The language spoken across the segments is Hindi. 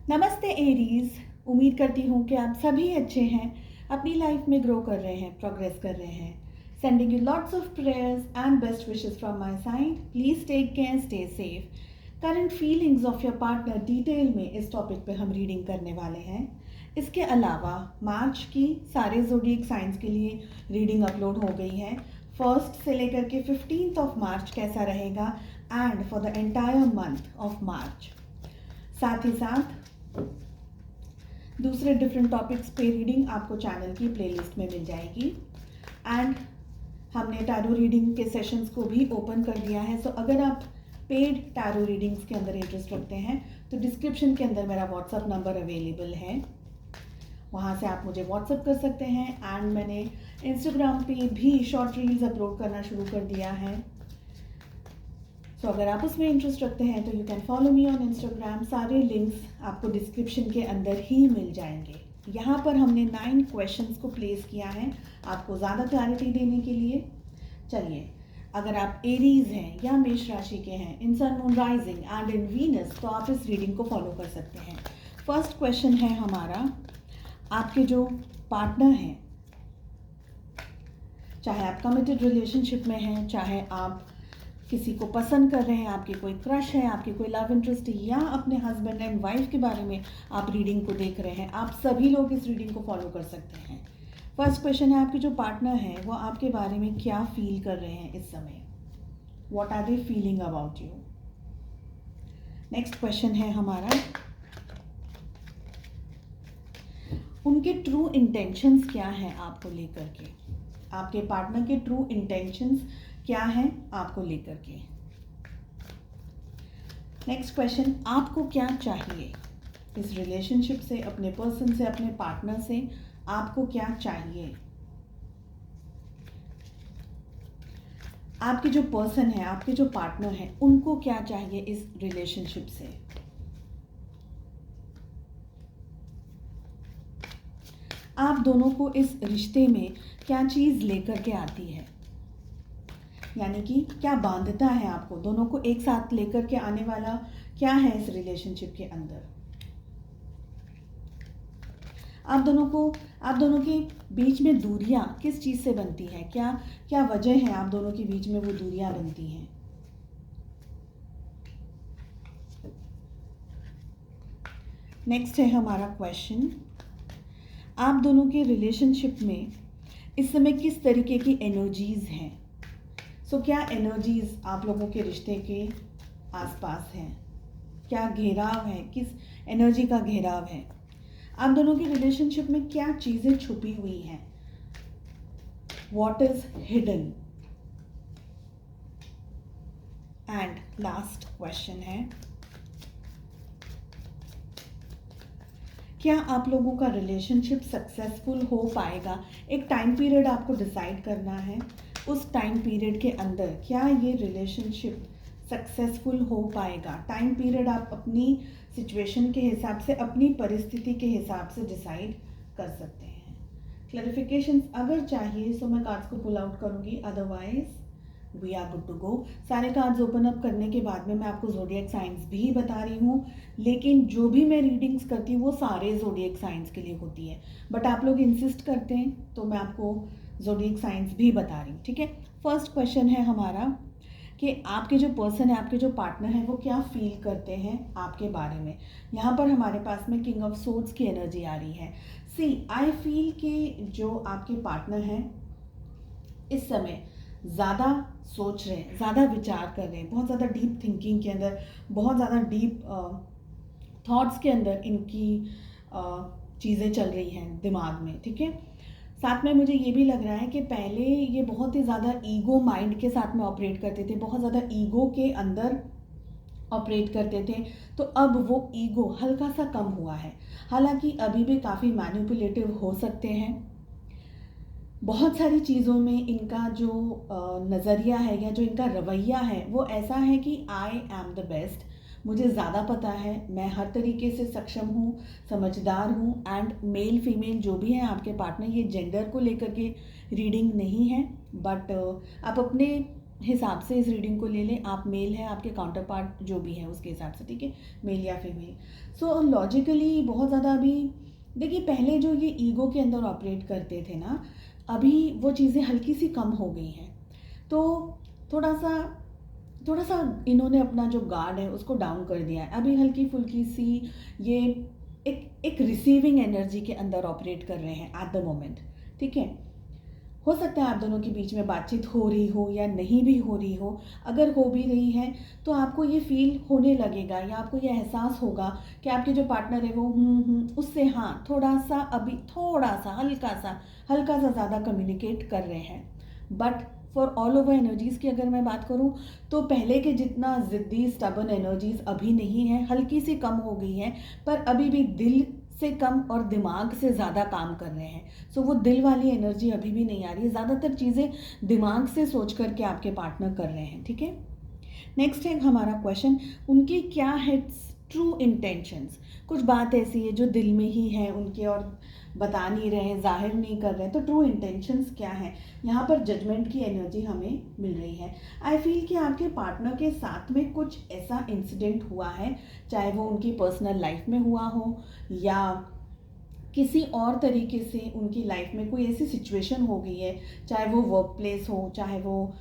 नमस्ते एरीज। उम्मीद करती हूँ कि आप सभी अच्छे हैं, अपनी लाइफ में ग्रो कर रहे हैं, प्रोग्रेस कर रहे हैं। Sending you lots of prayers and best wishes from my side. Please take care, stay safe. Current feelings of your partner detail में इस टॉपिक पे हम रीडिंग करने वाले हैं। इसके अलावा मार्च की सारे ज़ोडिएक साइंस के लिए रीडिंग अपलोड हो गई है। फर्स्ट से लेकर के 15th ऑफ मार्च कैसा रहेगा and for the entire month of March. साथ ही साथ दूसरे डिफरेंट टॉपिक्स पे रीडिंग आपको चैनल की प्लेलिस्ट में मिल जाएगी। एंड हमने टैरो रीडिंग के सेशंस को भी ओपन कर दिया है। सो अगर आप पेड टैरो रीडिंग्स के अंदर इंटरेस्ट रखते हैं तो डिस्क्रिप्शन के अंदर मेरा व्हाट्सअप नंबर अवेलेबल है, वहाँ से आप मुझे व्हाट्सअप कर सकते हैं। एंड मैंने इंस्टाग्राम पे भी शॉर्ट रील्स अपलोड करना शुरू कर दिया है। सो अगर आप उसमें इंटरेस्ट रखते हैं तो you can follow me on Instagram. सारे लिंक्स आपको डिस्क्रिप्शन के अंदर ही मिल जाएंगे। यहाँ पर हमने 9 क्वेश्चंस को प्लेस किया है आपको ज़्यादा क्लैरिटी देने के लिए। चलिए, अगर आप एरीज हैं या मेष राशि के हैं, in sun, moon, rising and in Venus, तो आप इस रीडिंग को फॉलो कर सकते हैं। फर्स्ट क्वेश्चन है हमारा, आपके जो पार्टनर हैं, चाहे आप कमिटेड रिलेशनशिप में हैं, चाहे आप किसी को पसंद कर रहे हैं, आपकी कोई क्रश है, आपकी कोई लव इंटरेस्ट है, या अपने हस्बैंड एंड वाइफ के बारे में आप रीडिंग को देख रहे हैं, आप सभी लोग इस रीडिंग को फॉलो कर सकते हैं। फर्स्ट क्वेश्चन है, आपके जो पार्टनर हैं वो आपके बारे में क्या फील कर रहे हैं इस समय? What are they feeling about you? Next question है हमारा, उनके ट्रू इंटेंशंस क्या हैं आपको लेकर के? आपके पार्टनर के ट्रू इंटेंशंस क्या है आपको लेकर के? नेक्स्ट क्वेश्चन, आपको क्या चाहिए इस रिलेशनशिप से, अपने पर्सन से, अपने पार्टनर से? आपको क्या चाहिए? आपके जो पर्सन है, आपके जो पार्टनर है, उनको क्या चाहिए इस रिलेशनशिप से? आप दोनों को इस रिश्ते में क्या चीज़ लेकर के आती है, यानी कि क्या बांधता है आपको? दोनों को एक साथ लेकर के आने वाला क्या है इस रिलेशनशिप के अंदर? आप दोनों के बीच में दूरियां किस चीज़ से बनती है? क्या क्या वजह है आप दोनों के बीच में वो दूरियां बनती हैं? नेक्स्ट है हमारा क्वेश्चन, आप दोनों के रिलेशनशिप में इस समय किस तरीके की एनर्जीज हैं? सो क्या एनर्जीज आप लोगों के रिश्ते के आसपास हैं? क्या घेराव है? किस एनर्जी का घेराव है? आप दोनों के रिलेशनशिप में क्या चीज़ें छुपी हुई हैं? What is hidden? And last question है, क्या आप लोगों का रिलेशनशिप सक्सेसफुल हो पाएगा? एक टाइम पीरियड आपको डिसाइड करना है। उस टाइम पीरियड के अंदर क्या ये रिलेशनशिप सक्सेसफुल हो पाएगा? टाइम पीरियड आप अपनी सिचुएशन के हिसाब से, अपनी परिस्थिति के हिसाब से डिसाइड कर सकते हैं। क्लैरिफिकेशंस अगर चाहिए तो मैं कार्ड्स को पुल आउट करूँगी, otherwise we are good to go. सारे कार्ड्स ओपन अप करने के बाद में मैं आपको ज़ोडिएक साइंस भी बता रही हूँ, लेकिन जो भी मैं रीडिंग्स करती हूँ वो सारे ज़ोडिएक साइंस के लिए होती है। बट आप लोग इंसिस्ट करते हैं तो मैं आपको ज़ोडिएक साइंस भी बता रही हूँ, ठीक है। फर्स्ट क्वेश्चन है हमारा कि आपके जो पर्सन है, आपके जो पार्टनर है, वो क्या फील करते हैं आपके बारे में? यहाँ पर हमारे पास में किंग ऑफ सोर्ड्स की एनर्जी आ रही है। सी, आई फील कि जो आपके पार्टनर हैं इस समय ज़्यादा सोच रहे हैं, ज़्यादा विचार कर रहे हैं, बहुत ज़्यादा डीप थिंकिंग के अंदर, बहुत ज़्यादा डीप थॉट्स के अंदर इनकी चीज़ें चल रही हैं दिमाग में, ठीक है। साथ में मुझे ये भी लग रहा है कि पहले ये बहुत ही ज़्यादा ईगो माइंड के साथ में ऑपरेट करते थे, बहुत ज़्यादा ईगो के अंदर ऑपरेट करते थे, तो अब वो ईगो हल्का सा कम हुआ है। हालांकि अभी भी काफ़ी मैनिपुलेटिव हो सकते हैं। बहुत सारी चीज़ों में इनका जो नज़रिया है या जो इनका रवैया है वो ऐसा है कि आई एम द बेस्ट, मुझे ज़्यादा पता है, मैं हर तरीके से सक्षम हूँ, समझदार हूँ। एंड मेल फीमेल जो भी है आपके पार्टनर, ये जेंडर को लेकर के रीडिंग नहीं है, बट आप अपने हिसाब से इस रीडिंग को ले लें। आप मेल है, आपके काउंटर पार्ट जो भी है उसके हिसाब से, ठीक है, मेल या फीमेल। सो लॉजिकली बहुत ज़्यादा अभी देखिए, पहले जो ये ईगो के अंदर ऑपरेट करते थे ना, अभी वो चीज़ें हल्की सी कम हो गई हैं। तो थोड़ा सा थोड़ा सा इन्होंने अपना जो गार्ड है उसको डाउन कर दिया है। अभी हल्की फुल्की सी ये एक रिसीविंग एनर्जी के अंदर ऑपरेट कर रहे हैं एट द मोमेंट, ठीक है। हो सकता है आप दोनों के बीच में बातचीत हो रही हो या नहीं भी हो रही हो। अगर हो भी रही है तो आपको ये फील होने लगेगा या आपको ये एहसास होगा कि आपके जो पार्टनर है वो उससे हाँ थोड़ा सा अभी थोड़ा सा हल्का सा ज़्यादा कम्युनिकेट कर रहे हैं। But for all over energies की अगर मैं बात करूँ तो पहले के जितना ज़िद्दी स्टबन एनर्जीज़ अभी नहीं है, हल्की सी कम हो गई हैं, पर अभी भी दिल से कम और दिमाग से ज़्यादा काम कर रहे हैं। सो वो दिल वाली एनर्जी अभी भी नहीं आ रही है, ज़्यादातर चीज़ें दिमाग से सोच करके आपके पार्टनर कर रहे हैं, ठीक है। नेक्स्ट है हमारा क्वेश्चन, उनकी क्या है ट्रू इंटेंशंस। कुछ बात ऐसी है जो दिल में ही है उनके और बता नहीं रहे हैं, जाहिर नहीं कर रहे हैं, तो ट्रू इंटेंशंस क्या है। यहाँ पर जजमेंट की एनर्जी हमें मिल रही है। आई फील कि आपके पार्टनर के साथ में कुछ ऐसा इंसिडेंट हुआ है, चाहे वो उनकी पर्सनल लाइफ में हुआ हो या किसी और तरीके से उनकी लाइफ में कोई ऐसी सिचुएशन हो गई है, चाहे वो वर्क प्लेस हो, चाहे वो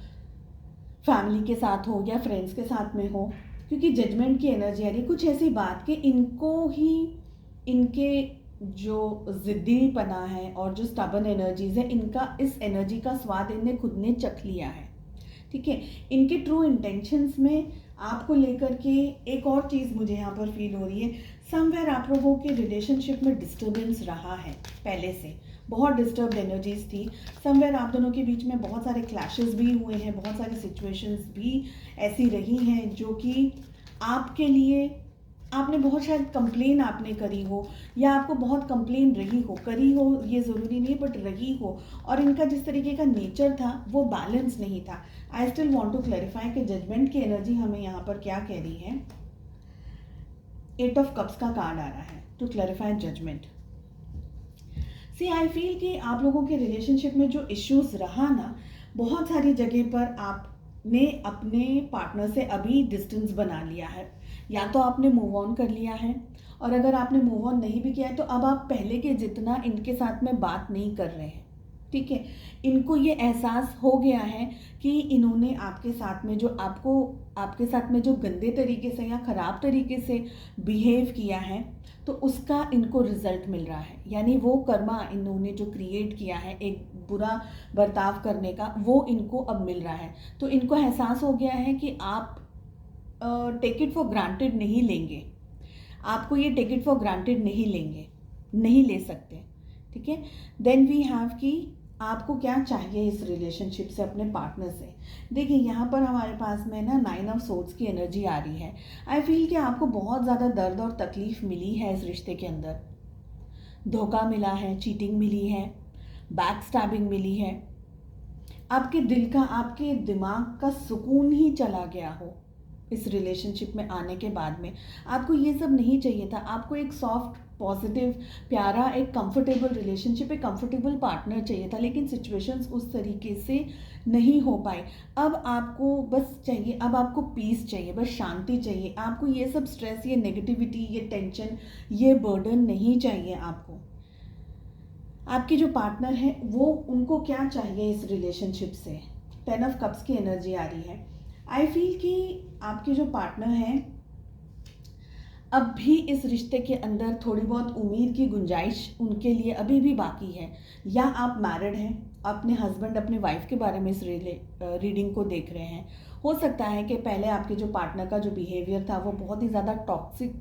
फैमिली के साथ हो या फ्रेंड्स के साथ में हो, क्योंकि जजमेंट की एनर्जी आ रही है। कुछ ऐसी बात कि इनको ही इनके जो ज़िद्दीपना है और जो स्टबन एनर्जीज़ है, इनका इस एनर्जी का स्वाद इन्हें खुद ने चख लिया है, ठीक है। इनके ट्रू इंटेंशंस में आपको लेकर के एक और चीज़ मुझे यहाँ पर फील हो रही है, समवेयर आप लोगों के रिलेशनशिप में डिस्टर्बेंस रहा है, पहले से बहुत डिस्टर्ब्ड एनर्जीज थी। समवेयर आप दोनों के बीच में बहुत सारे क्लैशेस भी हुए हैं, बहुत सारी सिचुएशंस भी ऐसी रही हैं जो कि आपके लिए आपने बहुत शायद कंप्लेन आपने करी हो या आपको बहुत कंप्लेन रही हो, करी हो ये ज़रूरी नहीं बट रही हो, और इनका जिस तरीके का नेचर था वो बैलेंस नहीं था। I still want to clarify कि जजमेंट की एनर्जी हमें यहाँ पर क्या कह रही है। 8 ऑफ कप्स का कार्ड आ रहा है to clarify judgement. See I feel कि आप लोगों के रिलेशनशिप में जो इश्यूज रहा ना, बहुत सारी जगह पर आपने अपने पार्टनर से अभी डिस्टेंस बना लिया है, या तो आपने मूव ऑन कर लिया है, और अगर आपने मूव ऑन नहीं भी किया है तो अब आप पहले के जितना इनके साथ में बात नहीं कर रहे हैं, ठीक है। इनको ये एहसास हो गया है कि इन्होंने आपके साथ में जो आपके साथ में जो गंदे तरीके से या ख़राब तरीके से बिहेव किया है, तो उसका इनको रिजल्ट मिल रहा है। यानी वो कर्मा इन्होंने जो क्रिएट किया है एक बुरा बर्ताव करने का, वो इनको अब मिल रहा है। तो इनको एहसास हो गया है कि आप टेक इट फॉर ग्रांटेड नहीं लेंगे, आपको ये टेक इट फॉर ग्रांटेड नहीं लेंगे, नहीं ले सकते, ठीक है। देन वी हैव कि आपको क्या चाहिए इस रिलेशनशिप से, अपने पार्टनर से। देखिए यहाँ पर हमारे पास में ना 9 ऑफ सोर्ड्स की एनर्जी आ रही है। आई फील कि आपको बहुत ज़्यादा दर्द और तकलीफ मिली है इस रिश्ते के अंदर, धोखा मिला है, चीटिंग मिली है, बैक स्टैबिंग मिली है, आपके दिल का आपके दिमाग का सुकून ही चला गया हो इस रिलेशनशिप में आने के बाद में। आपको ये सब नहीं चाहिए था, आपको एक सॉफ्ट पॉजिटिव प्यारा एक कंफर्टेबल रिलेशनशिप, एक कंफर्टेबल पार्टनर चाहिए था, लेकिन सिचुएशंस उस तरीके से नहीं हो पाई। अब आपको बस चाहिए, अब आपको पीस चाहिए, बस शांति चाहिए। आपको ये सब स्ट्रेस, ये नेगेटिविटी, ये टेंशन, ये बर्डन नहीं चाहिए आपको। आपके जो पार्टनर है वो, उनको क्या चाहिए इस रिलेशनशिप से। 10 ऑफ कप्स की एनर्जी आ रही है। आई फील कि आपके जो पार्टनर हैं अब भी इस रिश्ते के अंदर थोड़ी बहुत उम्मीद की गुंजाइश उनके लिए अभी भी बाकी है, या आप मैरिड हैं, अपने हस्बैंड अपने वाइफ के बारे में इस रीडिंग को देख रहे हैं। हो सकता है कि पहले आपके जो पार्टनर का जो बिहेवियर था वो बहुत ही ज़्यादा टॉक्सिक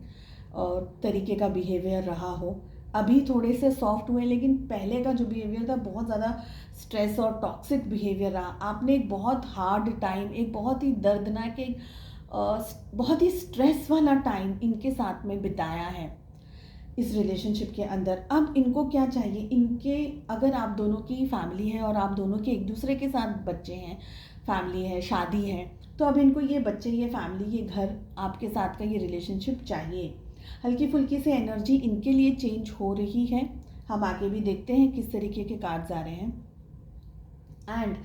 तरीके का बिहेवियर रहा हो, अभी थोड़े से सॉफ्ट हुए, लेकिन पहले का जो बिहेवियर था बहुत ज़्यादा स्ट्रेस और टॉक्सिक बिहेवियर रहा। आपने एक बहुत हार्ड टाइम, एक बहुत ही दर्दनाक, एक बहुत ही स्ट्रेस वाला टाइम इनके साथ में बिताया है इस रिलेशनशिप के अंदर। अब इनको क्या चाहिए, इनके अगर आप दोनों की फैमिली है और आप दोनों के एक दूसरे के साथ बच्चे हैं, फैमिली है, शादी है, तो अब इनको ये बच्चे, ये फैमिली, ये घर, आपके साथ का ये रिलेशनशिप चाहिए। हल्की फुल्की से एनर्जी इनके लिए चेंज हो रही है। हम आगे भी देखते हैं किस तरीके के कार्ड्स आ रहे हैं। एंड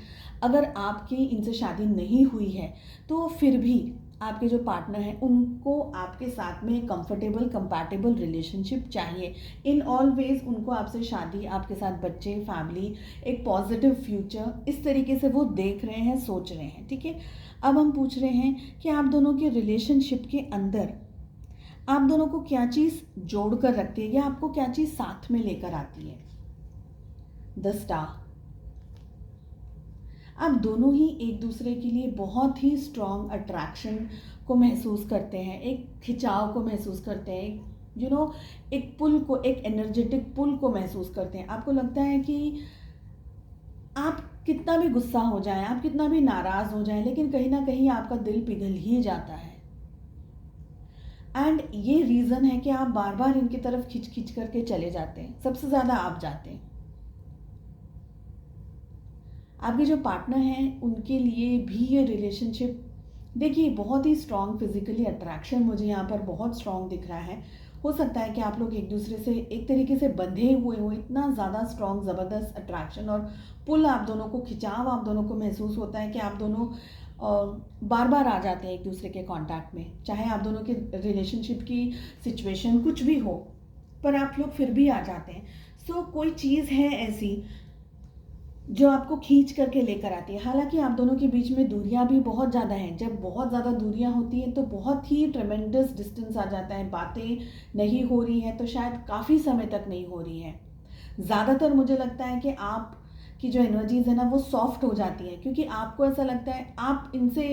अगर आपकी इनसे शादी नहीं हुई है तो फिर भी आपके जो पार्टनर हैं उनको आपके साथ में कंफर्टेबल कंपैटिबल रिलेशनशिप चाहिए। इन ऑल वेज उनको आपसे शादी, आपके साथ बच्चे, फैमिली, एक पॉजिटिव फ्यूचर, इस तरीके से वो देख रहे हैं, सोच रहे हैं। ठीक है, अब हम पूछ रहे हैं कि आप दोनों के रिलेशनशिप के अंदर आप दोनों को क्या चीज़ जोड़ कर रखती है या आपको क्या चीज़ साथ में लेकर आती है। The star. आप दोनों ही एक दूसरे के लिए बहुत ही स्ट्रॉन्ग अट्रैक्शन को महसूस करते हैं, एक खिंचाव को महसूस करते हैं, एक पुल को, एक एनर्जेटिक पुल को महसूस करते हैं। आपको लगता है कि आप कितना भी गुस्सा हो जाए, आप कितना भी नाराज़ हो जाए, लेकिन कहीं ना कहीं आपका दिल पिघल ही जाता है। एंड ये रीज़न है कि आप बार बार इनकी तरफ खिंच खिंच करके चले जाते हैं, सबसे ज़्यादा आप जाते हैं। आपके जो पार्टनर हैं उनके लिए भी ये रिलेशनशिप, देखिए, बहुत ही स्ट्रॉन्ग फिजिकली अट्रैक्शन मुझे यहाँ पर बहुत स्ट्रॉन्ग दिख रहा है। हो सकता है कि आप लोग एक दूसरे से एक तरीके से बंधे हुए हो, इतना ज़्यादा स्ट्रॉन्ग ज़बरदस्त अट्रैक्शन और पुल आप दोनों को, खिंचाव आप दोनों को महसूस होता है कि आप दोनों बार बार आ जाते हैं एक दूसरे के कांटेक्ट में, चाहे आप दोनों के रिलेशनशिप की सिचुएशन कुछ भी हो, पर आप लोग फिर भी आ जाते हैं। सो कोई चीज़ है ऐसी जो आपको खींच करके लेकर आती है। हालांकि आप दोनों के बीच में दूरियां भी बहुत ज़्यादा हैं। जब बहुत ज़्यादा दूरियां होती हैं तो बहुत ही ट्रेमेंडस डिस्टेंस आ जाता है, बातें नहीं हो रही हैं तो शायद काफ़ी समय तक नहीं हो रही हैं। ज़्यादातर मुझे लगता है कि आप की जो एनर्जीज़ है ना वो सॉफ्ट हो जाती है, क्योंकि आपको ऐसा लगता है आप इनसे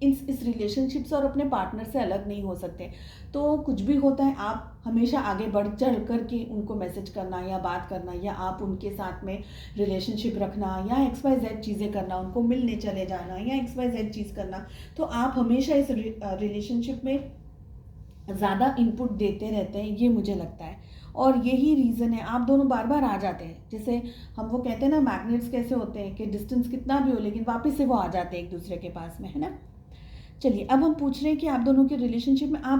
इस रिलेशनशिप से और अपने पार्टनर से अलग नहीं हो सकते। तो कुछ भी होता है आप हमेशा आगे बढ़ चढ़ करके उनको मैसेज करना या बात करना, या आप उनके साथ में रिलेशनशिप रखना, या XYZ चीज़ें करना, उनको मिलने चले जाना या XYZ चीज़ करना। तो आप हमेशा इस रिलेशनशिप में ज़्यादा इनपुट देते रहते हैं, ये मुझे लगता है। और यही रीज़न है आप दोनों बार बार आ जाते हैं। जैसे हम वो कहते हैं ना, मैग्नेट्स कैसे होते हैं कि डिस्टेंस कितना भी हो लेकिन वापस से वो आ जाते हैं एक दूसरे के पास में, है ना। चलिए, अब हम पूछ रहे हैं कि आप दोनों के रिलेशनशिप में आप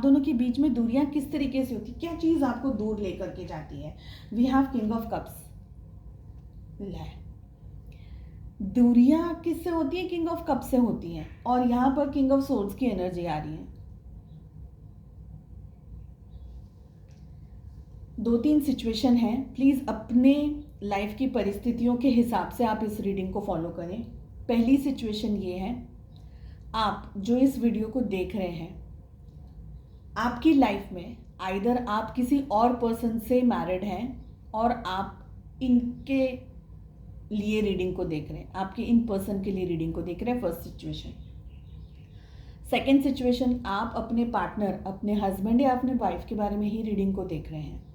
दोनों के बीच में दूरियां किस तरीके से होती, क्या चीज़ आपको दूर लेकर के जाती है। We have king of cups. दूरियां किससे होती हैं, किंग ऑफ कप से होती हैं, और यहाँ पर किंग ऑफ सोर्ड्स की एनर्जी आ रही है। 2-3 सिचुएशन है, प्लीज़ अपने लाइफ की परिस्थितियों के हिसाब से आप इस रीडिंग को फॉलो करें। पहली सिचुएशन ये है, आप जो इस वीडियो को देख रहे हैं, आपकी लाइफ में आइदर आप किसी और पर्सन से मैरिड हैं और आप इनके लिए रीडिंग को देख रहे हैं, आपके इन पर्सन के लिए रीडिंग को देख रहे हैं, फर्स्ट सिचुएशन। सेकेंड सिचुएशन, आप अपने पार्टनर, अपने हस्बैंड या अपने वाइफ के बारे में ही रीडिंग को देख रहे हैं।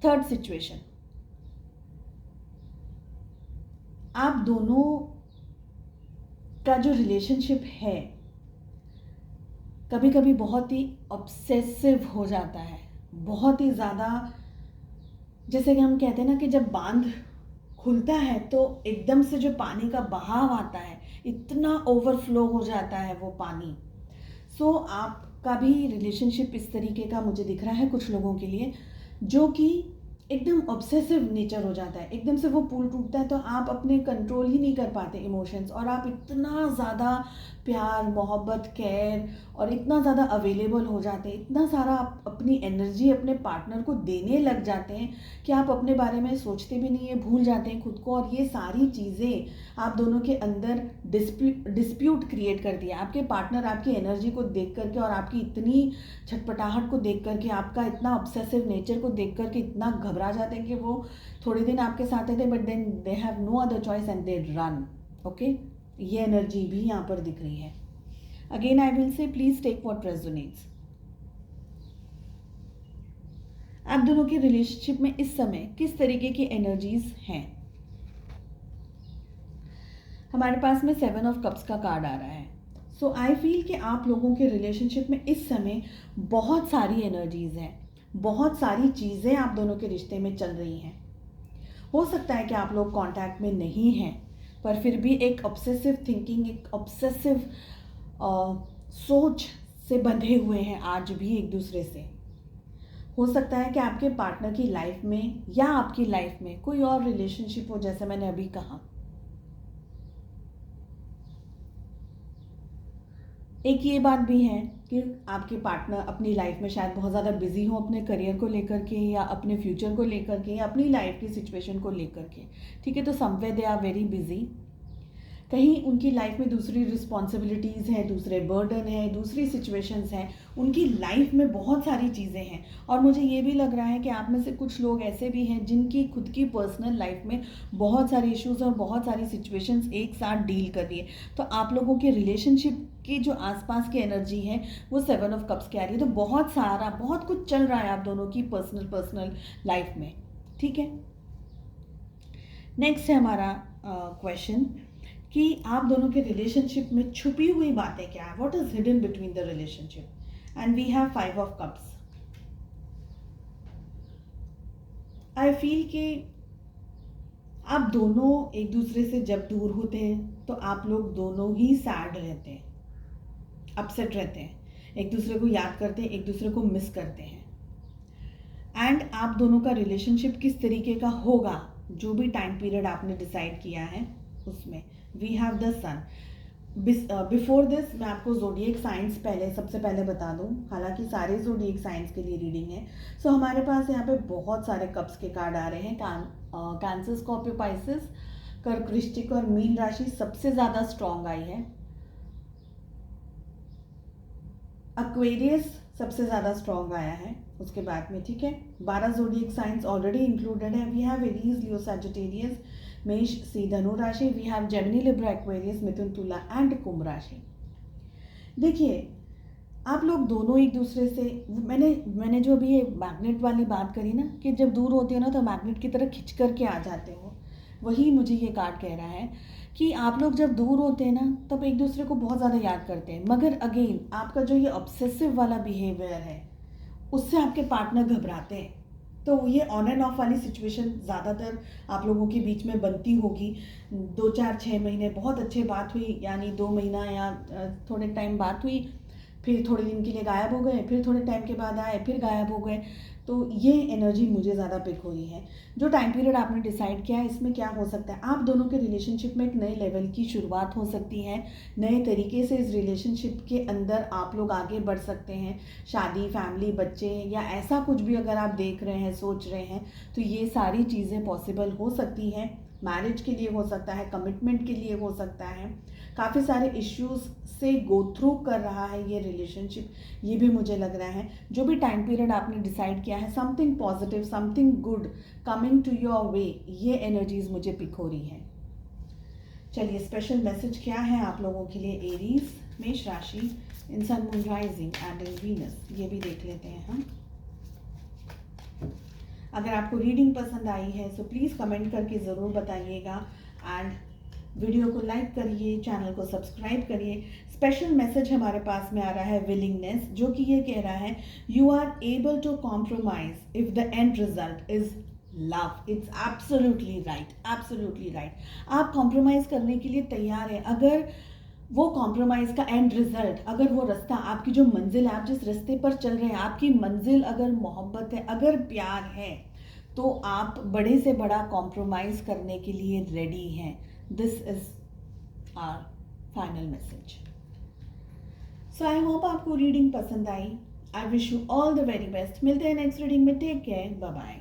थर्ड सिचुएशन, आप दोनों का जो रिलेशनशिप है कभी कभी बहुत ही ऑब्सेसिव हो जाता है, बहुत ही ज़्यादा, जैसे कि हम कहते हैं ना कि जब बांध खुलता है तो एकदम से जो पानी का बहाव आता है, इतना ओवरफ्लो हो जाता है वो पानी। सो आपका भी रिलेशनशिप इस तरीके का मुझे दिख रहा है कुछ लोगों के लिए, जो कि एकदम ऑब्सेसिव नेचर हो जाता है, एकदम से वो पुल टूटता है तो आप अपने कंट्रोल ही नहीं कर पाते इमोशंस, और आप इतना ज़्यादा प्यार, मोहब्बत, केयर और इतना ज़्यादा अवेलेबल हो जाते हैं, इतना सारा आप अपनी एनर्जी अपने पार्टनर को देने लग जाते हैं कि आप अपने बारे में सोचते भी नहीं है, भूल जाते हैं खुद को। और ये सारी चीज़ें आप दोनों के अंदर डिस्प्यूट क्रिएट करती है। आपके पार्टनर आपकी एनर्जी को देख करके और आपकी इतनी छटपटाहट को देख करके, आपका इतना ऑब्सेसिव नेचर को देख करके इतना घबरा जाते हैं कि वो थोड़े दिन आपके साथ थे, but then they have no other choice and they run. Okay, ये एनर्जी भी यहाँ पर दिख रही है। Again I will say please take what resonates. आप दोनों के रिलेशनशिप में इस समय किस तरीके की एनर्जीज हैं। हमारे पास में 7 ऑफ कप्स का कार्ड आ रहा है। सो आई फील कि आप लोगों के रिलेशनशिप में इस समय बहुत सारी एनर्जीज हैं, बहुत सारी चीज़ें आप दोनों के रिश्ते में चल रही हैं। हो सकता है कि आप लोग कांटेक्ट में नहीं हैं, पर फिर भी एक ऑब्सेसिव थिंकिंग, एक ऑब्सेसिव सोच से बंधे हुए हैं आज भी एक दूसरे से। हो सकता है कि आपके पार्टनर की लाइफ में या आपकी लाइफ में कोई और रिलेशनशिप हो, जैसे मैंने अभी कहा, एक ये बात भी है कि आपके पार्टनर अपनी लाइफ में शायद बहुत ज़्यादा बिजी हो अपने करियर को लेकर के या अपने फ्यूचर को लेकर के या अपनी लाइफ की सिचुएशन को लेकर के, ठीक है। तो somewhere they are very busy, कहीं उनकी लाइफ में दूसरी रिस्पॉन्सिबिलिटीज़ हैं, दूसरे बर्डन हैं, दूसरी सिचुएशंस हैं, उनकी लाइफ में बहुत सारी चीज़ें हैं। और मुझे ये भी लग रहा है कि आप में से कुछ लोग ऐसे भी हैं जिनकी खुद की पर्सनल लाइफ में बहुत सारे इश्यूज़ और बहुत सारी सिचुएशंस एक साथ डील कर रही है। तो आप लोगों के रिलेशनशिप की जो आसपास की एनर्जी है वो 7 ऑफ कप्स की आ रही है। तो बहुत कुछ चल रहा है आप दोनों की पर्सनल लाइफ में, ठीक है। नेक्स्ट है हमारा क्वेश्चन कि आप दोनों के रिलेशनशिप में छुपी हुई बातें क्या है, what is hidden between the relationship, and we have 5 of cups. I feel कि आप दोनों एक दूसरे से जब दूर होते हैं तो आप लोग दोनों ही सैड रहते हैं, अपसेट रहते हैं, एक दूसरे को याद करते हैं, एक दूसरे को मिस करते हैं। एंड आप दोनों का रिलेशनशिप किस तरीके का होगा, जो भी टाइम पीरियड आपने डिसाइड किया है उसमें we have the sun. Before this मैं आपको जोडिएक साइंस सबसे पहले बता दूं, हालांकि सारे जोडिएक साइंस के लिए रीडिंग है। सो हमारे पास यहाँ पे बहुत सारे कप्स के कार्ड आ रहे हैं। कैंसर, स्कॉर्पियो, पाइसेस, कर्क, वृश्चिक और मीन राशि सबसे ज़्यादा स्ट्रॉन्ग आई है। एक्वेरियस सबसे ज़्यादा स्ट्रॉन्ग आया है उसके बाद में, ठीक है। 12 जोडिएक साइंस ऑलरेडी इंक्लूडेड है। We have Aries, Leo, Sagittarius, Mesh, सी, धनु राशि। We have Gemini, Libra, Aquarius, Mithun, Tula and कुंभ राशि। देखिए आप लोग दोनों एक दूसरे से, मैंने जो अभी ये मैग्नेट वाली बात करी ना कि जब दूर होते हो ना तो मैग्नेट की तरह खिंच करके आ जाते हो, वही मुझे ये कार्ड कह रहा है कि आप लोग जब दूर होते हैं ना तब एक दूसरे को बहुत ज़्यादा याद करते हैं, मगर अगेन आपका जो ये ऑब्सेसिव वाला बिहेवियर है उससे आपके पार्टनर घबराते हैं। तो ये ऑन एंड ऑफ वाली सिचुएशन ज़्यादातर आप लोगों के बीच में बनती होगी। 2, 4, 6 महीने बहुत अच्छे बात हुई, यानी 2 महीना या थोड़े टाइम बात हुई, फिर थोड़े दिन के लिए गायब हो गए, फिर थोड़े टाइम के बाद आए, फिर गायब हो गए। तो ये एनर्जी मुझे ज़्यादा पिक हो रही है। जो टाइम पीरियड आपने डिसाइड किया है इसमें क्या हो सकता है, आप दोनों के रिलेशनशिप में एक नए लेवल की शुरुआत हो सकती है। नए तरीके से इस रिलेशनशिप के अंदर आप लोग आगे बढ़ सकते हैं। शादी, फैमिली, बच्चे या ऐसा कुछ भी अगर आप देख रहे हैं, सोच रहे हैं, तो ये सारी चीज़ें पॉसिबल हो सकती हैं। मैरिज के लिए हो सकता है, कमिटमेंट के लिए हो सकता है। काफ़ी सारे इश्यूज से गो थ्रू कर रहा है ये रिलेशनशिप, ये भी मुझे लग रहा है। जो भी टाइम पीरियड आपने डिसाइड किया है, something positive, something good coming to your way, ये एनर्जीज मुझे पिक हो रही है। चलिए स्पेशल मैसेज क्या है आप लोगों के लिए एरीज, मेष राशि, in sun, moon, rising and in Venus, ये भी देख लेते हैं हम। अगर आपको रीडिंग पसंद आई है तो प्लीज़ कमेंट करके ज़रूर बताइएगा एंड वीडियो को लाइक करिए, चैनल को सब्सक्राइब करिए। स्पेशल मैसेज हमारे पास में आ रहा है विलिंगनेस, जो कि ये कह रहा है you are able to compromise if the end result is love. It's absolutely right, absolutely right. आप कॉम्प्रोमाइज़ करने के लिए तैयार हैं अगर वो कॉम्प्रोमाइज़ का एंड रिजल्ट, अगर वो रास्ता, आपकी जो मंजिल है, आप जिस रास्ते पर चल रहे हैं, आपकी मंजिल अगर मोहब्बत है, अगर प्यार है, तो आप बड़े से बड़ा कॉम्प्रोमाइज़ करने के लिए रेडी हैं। This is our final message. So I hope आपको रीडिंग पसंद आई। I wish you all the very best. मिलते हैं नेक्स्ट रीडिंग में। Take care, bye bye.